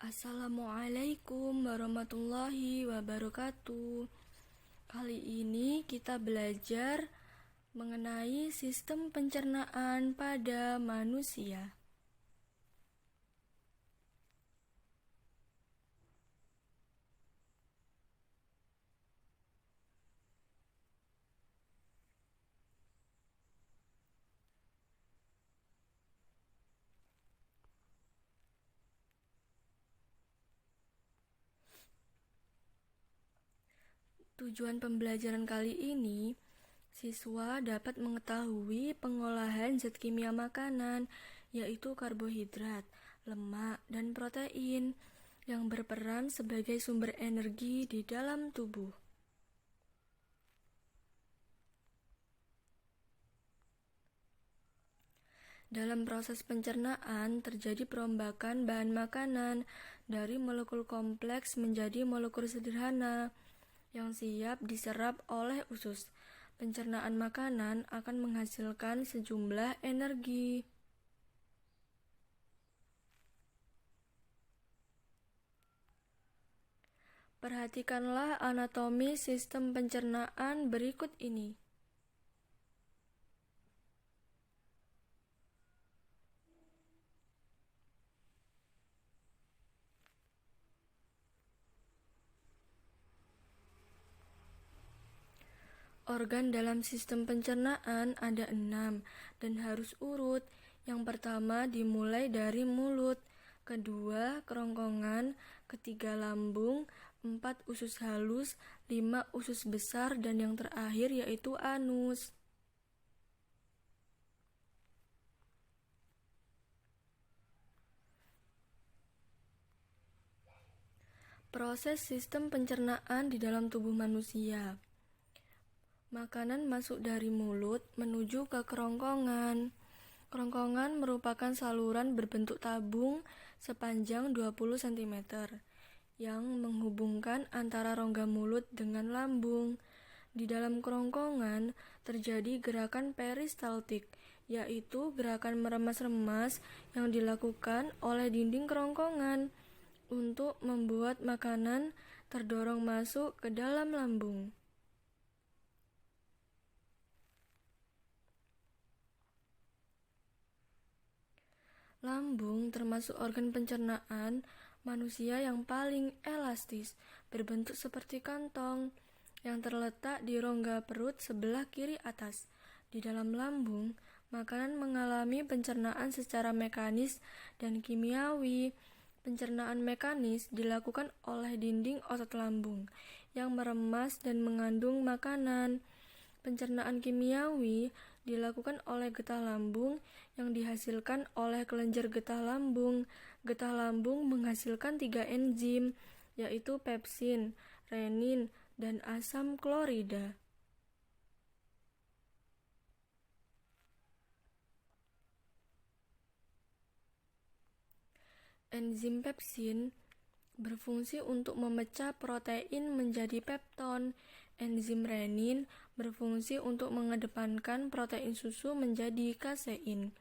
Assalamualaikum warahmatullahi wabarakatuh. Kali ini kita belajar mengenai sistem pencernaan pada manusia. Tujuan pembelajaran kali ini, siswa dapat mengetahui pengolahan zat kimia makanan, yaitu karbohidrat, lemak, dan protein, yang berperan sebagai sumber energi di dalam tubuh. Dalam proses pencernaan, terjadi perombakan bahan makanan dari molekul kompleks menjadi molekul sederhana yang siap diserap oleh usus. Pencernaan makanan akan menghasilkan sejumlah energi. Perhatikanlah anatomi sistem pencernaan berikut ini. Organ dalam sistem pencernaan ada 6 dan harus urut. Yang pertama dimulai dari mulut, kedua kerongkongan, ketiga lambung, 4 usus halus, 5 usus besar, dan yang terakhir yaitu anus. Proses sistem pencernaan di dalam tubuh manusia. Makanan masuk dari mulut menuju ke kerongkongan. Kerongkongan merupakan saluran berbentuk tabung sepanjang 20 cm yang menghubungkan antara rongga mulut dengan lambung. Di dalam kerongkongan terjadi gerakan peristaltik, yaitu gerakan meremas-remas yang dilakukan oleh dinding kerongkongan untuk membuat makanan terdorong masuk ke dalam lambung. Lambung termasuk organ pencernaan manusia yang paling elastis, berbentuk seperti kantong, yang terletak di rongga perut sebelah kiri atas. Di dalam lambung, makanan mengalami pencernaan secara mekanis dan kimiawi. Pencernaan mekanis dilakukan oleh dinding otot lambung yang meremas dan mengandung makanan. Pencernaan kimiawi dilakukan oleh getah lambung yang dihasilkan oleh kelenjar getah lambung. Getah lambung menghasilkan 3 enzim, yaitu pepsin, renin, dan asam klorida. Enzim pepsin berfungsi untuk memecah protein menjadi pepton. Enzim renin berfungsi untuk mengedepankan protein susu menjadi kasein.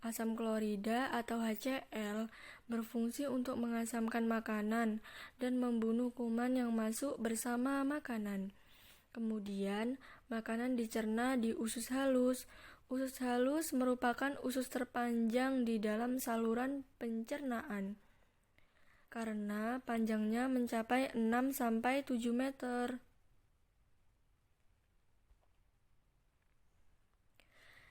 Asam klorida atau HCl berfungsi untuk mengasamkan makanan dan membunuh kuman yang masuk bersama makanan. Kemudian, makanan dicerna di usus halus. Usus halus merupakan usus terpanjang di dalam saluran pencernaan karena panjangnya mencapai 6-7 meter.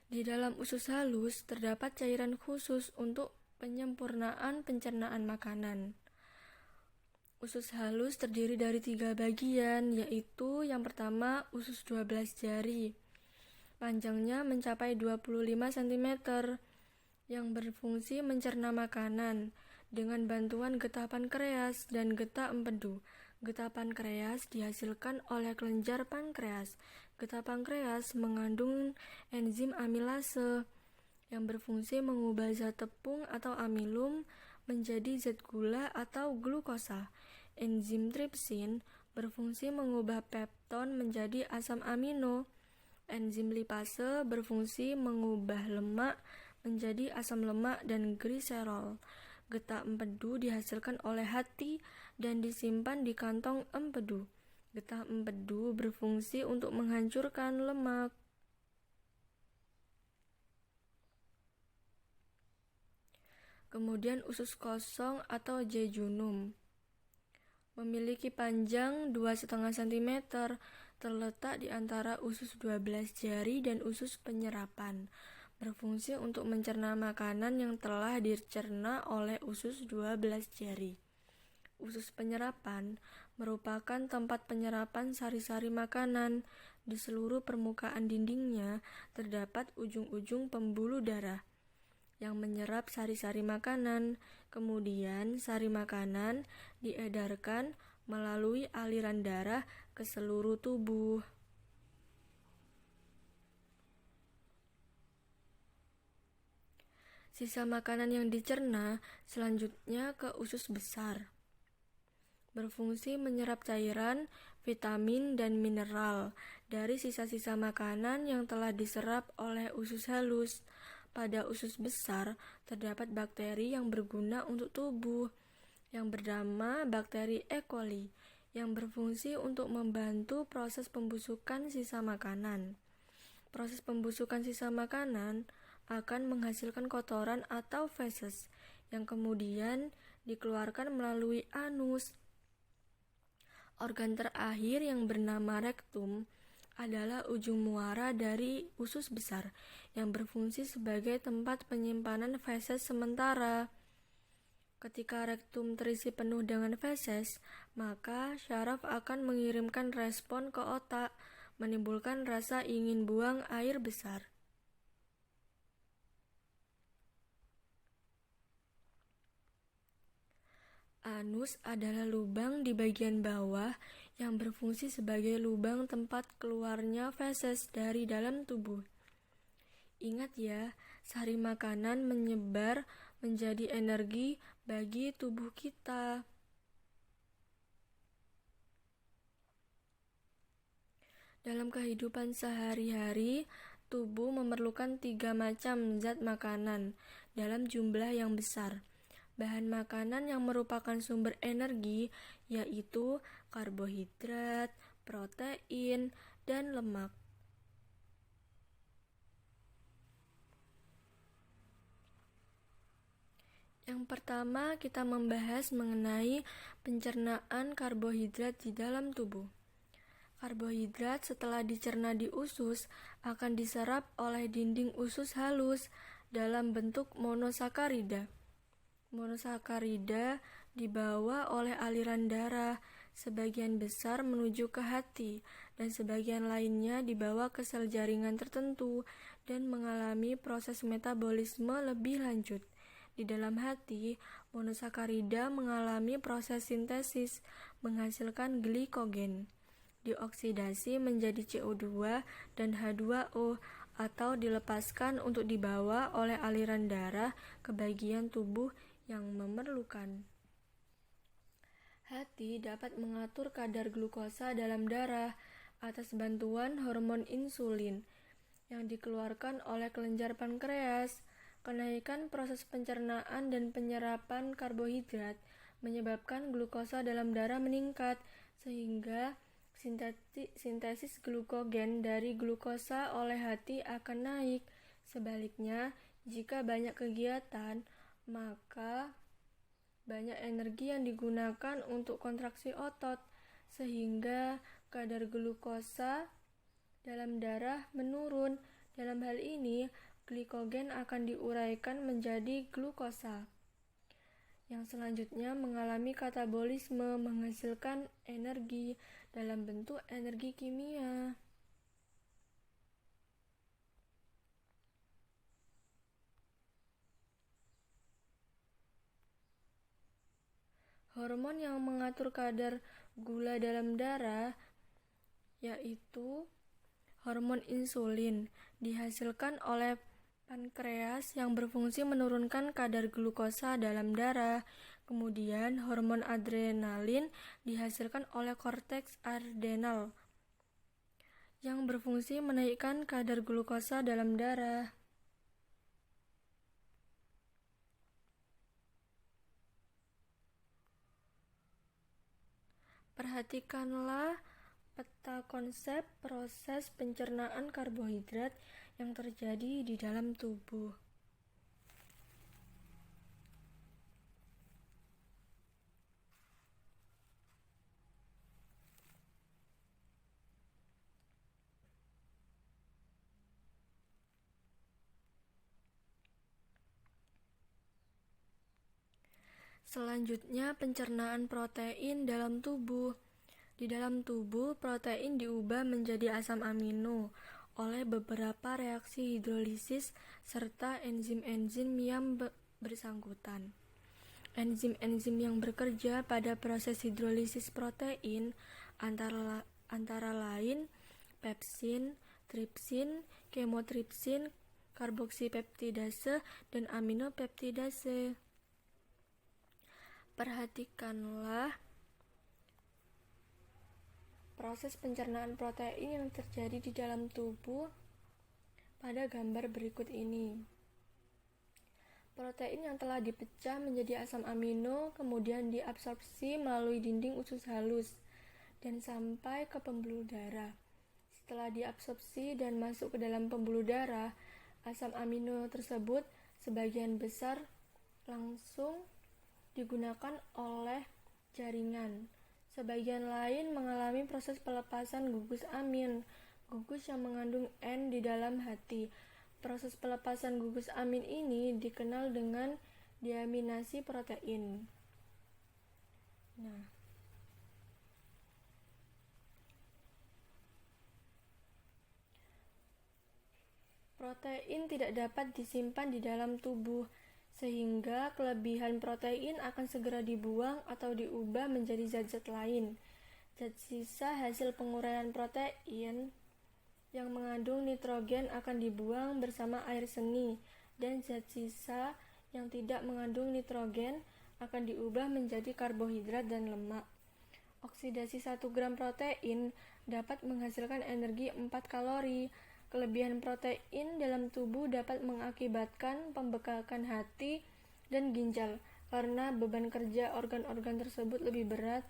Di dalam usus halus terdapat cairan khusus untuk penyempurnaan pencernaan makanan. Usus halus terdiri dari 3 bagian, yaitu yang pertama usus 12 jari. Panjangnya mencapai 25 cm yang berfungsi mencerna makanan dengan bantuan getah pankreas dan getah empedu. Getah pankreas dihasilkan oleh kelenjar pankreas. Getah pankreas mengandung enzim amilase yang berfungsi mengubah zat tepung atau amilum menjadi zat gula atau glukosa. Enzim tripsin berfungsi mengubah pepton menjadi asam amino. Enzim lipase berfungsi mengubah lemak menjadi asam lemak dan gliserol. Getah empedu dihasilkan oleh hati dan disimpan di kantong empedu. Getah empedu berfungsi untuk menghancurkan lemak. Kemudian usus kosong atau jejunum memiliki panjang 2,5 cm, terletak di antara usus 12 jari dan usus penyerapan. Berfungsi untuk mencerna makanan yang telah dicerna oleh usus 12 jari. Usus penyerapan merupakan tempat penyerapan sari-sari makanan. Di seluruh permukaan dindingnya terdapat ujung-ujung pembuluh darah yang menyerap sari-sari makanan. Kemudian sari makanan diedarkan melalui aliran darah ke seluruh tubuh. Sisa makanan yang dicerna selanjutnya ke usus besar. Berfungsi menyerap cairan, vitamin, dan mineral dari sisa-sisa makanan yang telah diserap oleh usus halus. Pada usus besar terdapat bakteri yang berguna untuk tubuh, yang bernama bakteri E. coli, yang berfungsi untuk membantu proses pembusukan sisa makanan. Proses pembusukan sisa makanan akan menghasilkan kotoran atau feses, yang kemudian dikeluarkan melalui anus. Organ terakhir yang bernama rektum adalah ujung muara dari usus besar yang berfungsi sebagai tempat penyimpanan feses sementara. Ketika rektum terisi penuh dengan feses, maka syaraf akan mengirimkan respon ke otak, menimbulkan rasa ingin buang air besar. Anus adalah lubang di bagian bawah yang berfungsi sebagai lubang tempat keluarnya feses dari dalam tubuh. Ingat ya, sari makanan menyebar menjadi energi bagi tubuh kita. Dalam kehidupan sehari-hari, tubuh memerlukan 3 macam zat makanan dalam jumlah yang besar. Bahan makanan yang merupakan sumber energi yaitu karbohidrat, protein, dan lemak. Yang pertama, kita membahas mengenai pencernaan karbohidrat di dalam tubuh. Karbohidrat setelah dicerna di usus akan diserap oleh dinding usus halus dalam bentuk monosakarida. Monosakarida dibawa oleh aliran darah, sebagian besar menuju ke hati dan sebagian lainnya dibawa ke sel jaringan tertentu dan mengalami proses metabolisme lebih lanjut. Di dalam hati, monosakarida mengalami proses sintesis menghasilkan glikogen, dioksidasi menjadi CO2 dan H2O atau dilepaskan untuk dibawa oleh aliran darah ke bagian tubuh yang memerlukan. Hati dapat mengatur kadar glukosa dalam darah atas bantuan hormon insulin yang dikeluarkan oleh kelenjar pankreas. Kenaikan proses pencernaan dan penyerapan karbohidrat menyebabkan glukosa dalam darah meningkat, sehingga sintesis glukogen dari glukosa oleh hati akan naik. Sebaliknya, jika banyak kegiatan, maka banyak energi yang digunakan untuk kontraksi otot, sehingga kadar glukosa dalam darah menurun. Dalam hal ini, glikogen akan diuraikan menjadi glukosa, yang selanjutnya mengalami katabolisme menghasilkan energi dalam bentuk energi kimia. Hormon yang mengatur kadar gula dalam darah yaitu hormon insulin, dihasilkan oleh pankreas yang berfungsi menurunkan kadar glukosa dalam darah. Kemudian hormon adrenalin dihasilkan oleh korteks adrenal yang berfungsi menaikkan kadar glukosa dalam darah. Perhatikanlah peta konsep proses pencernaan karbohidrat yang terjadi di dalam tubuh. Selanjutnya, pencernaan protein dalam tubuh. Di dalam tubuh, protein diubah menjadi asam amino oleh beberapa reaksi hidrolisis serta enzim-enzim yang bersangkutan. Enzim-enzim yang bekerja pada proses hidrolisis protein antara lain pepsin, tripsin, kemotripsin, karboksipeptidase, dan aminopeptidase. Perhatikanlah proses pencernaan protein yang terjadi di dalam tubuh pada gambar berikut ini. Protein yang telah dipecah menjadi asam amino kemudian diabsorpsi melalui dinding usus halus dan sampai ke pembuluh darah. Setelah diabsorpsi dan masuk ke dalam pembuluh darah, asam amino tersebut sebagian besar langsung digunakan oleh jaringan. Sebagian lain mengalami proses pelepasan gugus amin, gugus yang mengandung N di dalam hati. Proses pelepasan gugus amin ini dikenal dengan deaminasi protein. Protein tidak dapat disimpan di dalam tubuh, sehingga kelebihan protein akan segera dibuang atau diubah menjadi zat-zat lain. Zat sisa hasil penguraian protein yang mengandung nitrogen akan dibuang bersama air seni, dan zat sisa yang tidak mengandung nitrogen akan diubah menjadi karbohidrat dan lemak. Oksidasi 1 gram protein dapat menghasilkan energi 4 kalori. Kelebihan protein dalam tubuh dapat mengakibatkan pembekakan hati dan ginjal karena beban kerja organ-organ tersebut lebih berat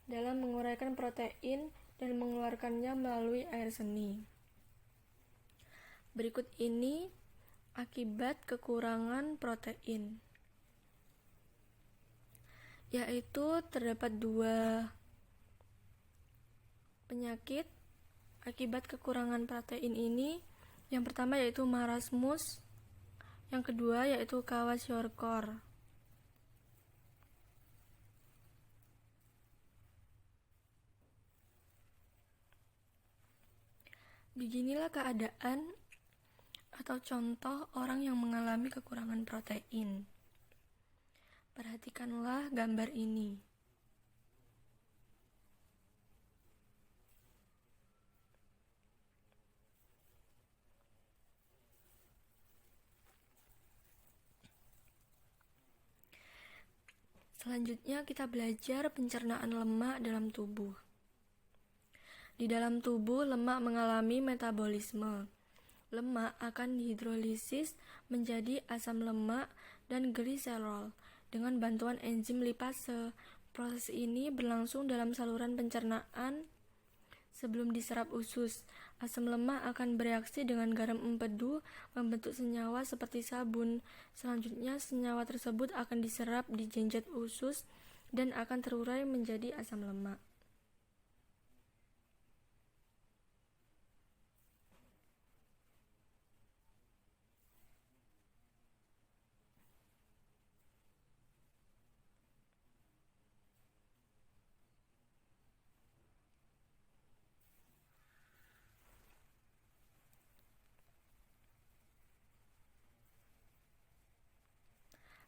dalam menguraikan protein dan mengeluarkannya melalui air seni. Berikut ini akibat kekurangan protein, yaitu terdapat 2 penyakit akibat kekurangan protein ini. Yang pertama yaitu marasmus, yang kedua yaitu kwashiorkor. Beginilah keadaan atau contoh orang yang mengalami kekurangan protein. Perhatikanlah gambar ini. Selanjutnya kita belajar pencernaan lemak dalam tubuh. Di dalam tubuh, lemak mengalami metabolisme. Lemak akan dihidrolisis menjadi asam lemak dan gliserol dengan bantuan enzim lipase. Proses ini berlangsung dalam saluran pencernaan sebelum diserap usus. Asam lemak akan bereaksi dengan garam empedu membentuk senyawa seperti sabun. Selanjutnya, senyawa tersebut akan diserap di jenjat usus dan akan terurai menjadi asam lemak.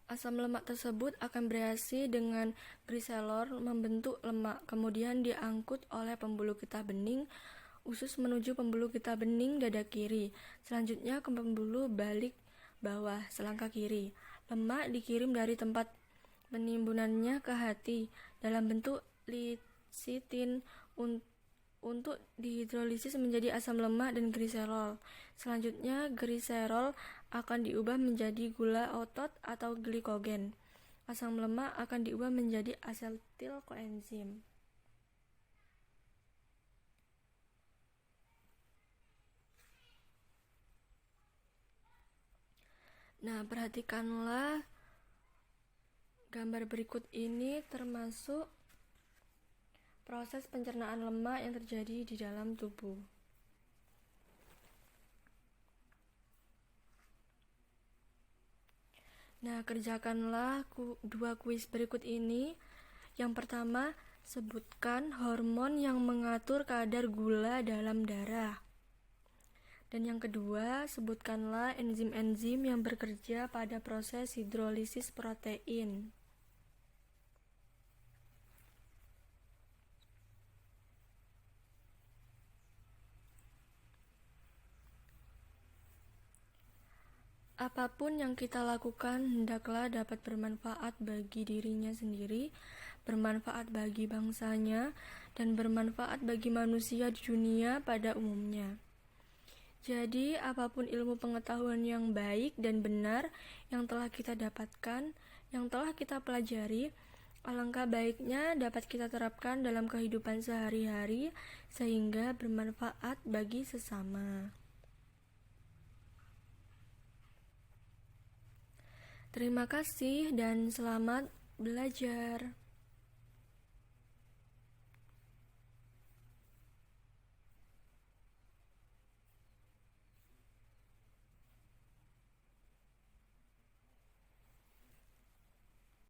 Asam lemak tersebut akan bereaksi dengan gliserol membentuk lemak, kemudian diangkut oleh pembuluh getah bening usus menuju pembuluh getah bening dada kiri, selanjutnya ke pembuluh balik bawah selangkah kiri. Lemak dikirim dari tempat penimbunannya ke hati dalam bentuk lecitin untuk dihidrolisis menjadi asam lemak dan gliserol. Selanjutnya, gliserol akan diubah menjadi gula otot atau glikogen. Asam lemak akan diubah menjadi asetil koenzim. Nah, perhatikanlah gambar berikut ini termasuk proses pencernaan lemak yang terjadi di dalam tubuh. Nah, kerjakanlah dua kuis berikut ini. Yang pertama, sebutkan hormon yang mengatur kadar gula dalam darah. Dan yang kedua, sebutkanlah enzim-enzim yang bekerja pada proses hidrolisis protein. Apapun yang kita lakukan hendaklah dapat bermanfaat bagi dirinya sendiri, bermanfaat bagi bangsanya, dan bermanfaat bagi manusia di dunia pada umumnya. Jadi, apapun ilmu pengetahuan yang baik dan benar yang telah kita dapatkan, yang telah kita pelajari, alangkah baiknya dapat kita terapkan dalam kehidupan sehari-hari sehingga bermanfaat bagi sesama. Terima kasih dan selamat belajar.